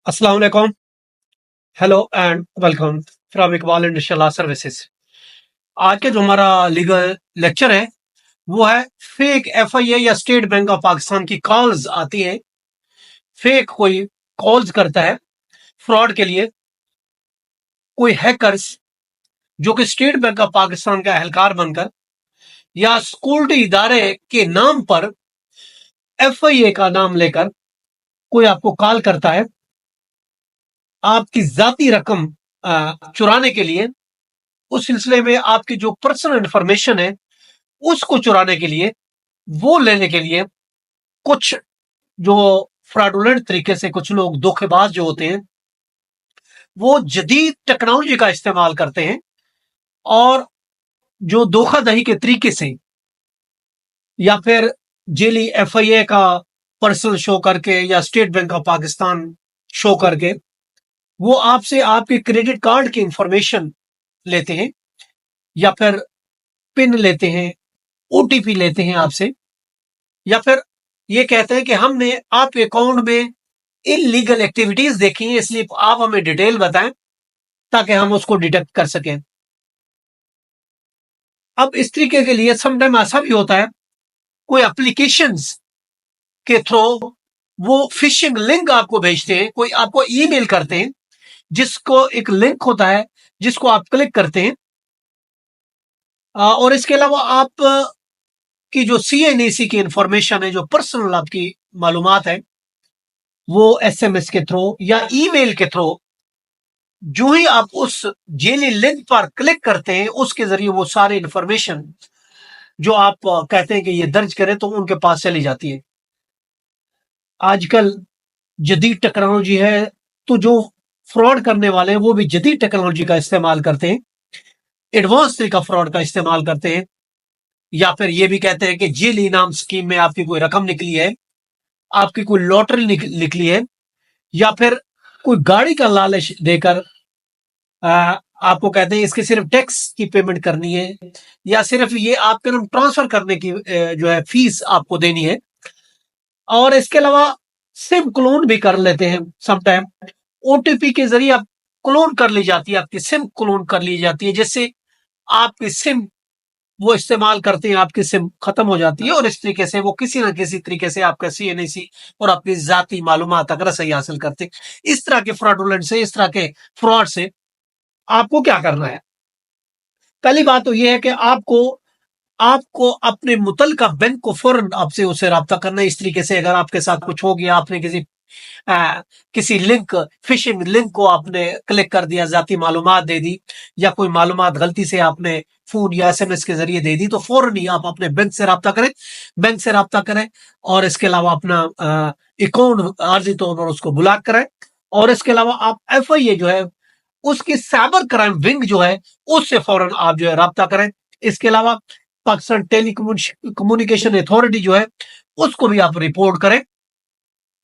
अस्सलाम वालेकुम। Hello and welcome from Iqbal industrial law services. आज के जो हमारा लीगल लेक्चर है वो है फेक एफआईए या स्टेट बैंक ऑफ पाकिस्तान की कॉल्स आती है। फेक कोई कॉल्स करता है फ्रॉड के लिए, कोई हैकर्स जो कि स्टेट बैंक ऑफ पाकिस्तान का एहलकार बनकर या सिक्योरिटी इदारे के नाम पर एफआईए का नाम लेकर कोई आपको कॉल करता है आपकी जाती रकम चुराने के लिए। उस सिलसिले में आपकी जो पर्सनल इंफॉर्मेशन है उसको चुराने के लिए, वो लेने के लिए कुछ जो फ्रॉडुलेंट तरीके से कुछ लोग धोखेबाज जो होते हैं वो जदीद टेक्नोलॉजी का इस्तेमाल करते हैं और जो धोखाधड़ी के तरीके से या फिर जेली एफआईए का पर्सन शो करके या state bank of Pakistan show करके वो आपसे आपके क्रेडिट कार्ड की इंफॉर्मेशन लेते हैं या फिर पिन लेते हैं, ओटीपी लेते हैं आपसे, या फिर ये कहते हैं कि हमने आपके अकाउंट में इलीगल एक्टिविटीज देखी हैं इसलिए आप हमें डिटेल बताएं ताकि हम उसको डिटेक्ट कर सकें। अब इस तरीके के लिए समटाइम ऐसा भी होता है कोई एप्लीकेशंस के थ्रू वो फिशिंग लिंक आपको भेजते हैं, कोई आपको ईमेल करते हैं जिसको एक लिंक होता है जिसको आप क्लिक करते हैं और इसके अलावा आप की जो सीएनईसी की इंफॉर्मेशन है, जो पर्सनल आपकी मालूमात है, वो एसएमएस के थ्रू या ईमेल के थ्रू जो ही आप उस जेली लिंक पर क्लिक करते हैं उसके जरिए वो सारी इंफॉर्मेशन जो आप कहते हैं कि ये दर्ज करें तो उनके पास चली जाती है। आजकल जदीद टेक्नोलॉजी है तो जो फ्रॉड करने वाले हैं वो भी जदीद टेक्नोलॉजी का इस्तेमाल करते हैं, एडवांस तरीका फ्रॉड का इस्तेमाल करते हैं, या फिर ये भी कहते हैं कि जेल इनाम स्कीम में आपकी कोई रकम निकली है, आपकी कोई लॉटरी निकली है, या फिर कोई गाड़ी का लालच देकर आपको कहते हैं इसके सिर्फ टैक्स की पेमेंट करनी है या सिर्फ ये आपके नाम ट्रांसफर करने की जो है फीस आपको देनी है। और इसके अलावा सिम क्लोन भी कर लेते हैं समटाइम, ओटीपी के जरिए आप क्लोन कर ली जाती है, आपकी सिम क्लोन कर ली जाती है जिससे आपकी सिम वो इस्तेमाल करते हैं, आपकी सिम खत्म हो जाती है और इस तरीके से वो किसी ना किसी तरीके से आपका सीएनएसी और अपनी जाती मालूमात तक रसाई हासिल करते हैं। इस तरह के फ्रॉडुलेंट से, इस तरह के फ्रॉड से आपको क्या करना है? पहली बात तो ये है कि आपको आपको अपने मुतलका बैंक को फौरन आपसे उससे राब्ता करना है। इस तरीके से अगर आपके साथ कुछ हो गया, आपने किसी लिंक, फिशिंग लिंक को आपने क्लिक कर दिया, जाती मालूमात दे दी या कोई मालूमात गलती से आपने फोन या एसएमएस के जरिए दे दी तो फौरन ही आप अपने बैंक से राब्ता करें, बैंक से राब्ता करें और इसके अलावा अपना अकाउंट आर्जी तौर पर उसको ब्लॉक करें। और इसके अलावा आप एफआईए जो है उसकी साइबर क्राइम विंग जो है उससे फौरन आप जो है राब्ता करें। इसके अलावा पाकिस्तान टेली कम्युनिकेशन अथॉरिटी जो है उसको भी आप रिपोर्ट करें।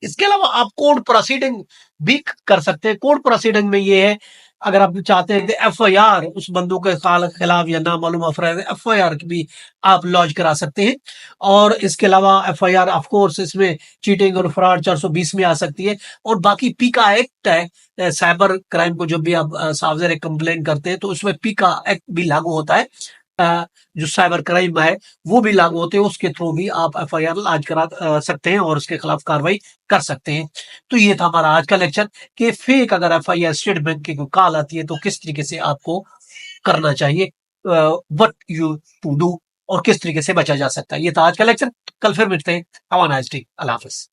इसके अलावा आप कोर्ट प्रोसीडिंग भी कर सकते हैं। कोर्ट प्रोसीडिंग में ये है, अगर आप चाहते हैं कि एफआईआर उस बंदों के खिलाफ या नामालूम अफराद एफआईआर भी आप लॉन्च करा सकते हैं। और इसके अलावा एफआईआर ऑफ कोर्स इसमें चीटिंग और फ्रॉड 420 में आ सकती है। और बाकी पीका एक्ट है, साइबर क्राइम को जब भी आप सावजेर कंप्लेन करते हैं तो उसमें पीका एक्ट भी लागू होता है, जो साइबर क्राइम है वो भी लागू होते हैं, उसके थ्रू भी आप एफआईआर लॉन्च करा सकते हैं और उसके खिलाफ कार्रवाई कर सकते हैं। तो ये था हमारा आज का लेक्चर कि फेक अगर एफआईआर स्टेट बैंक की कोई कॉल आती है तो किस तरीके से आपको करना चाहिए, व्हाट यू टू डू, और किस तरीके से बचा जा सकता है। ये था आज का लेक्चर। कल फिर मिलते हैं। Have a nice day. Allah Hafiz.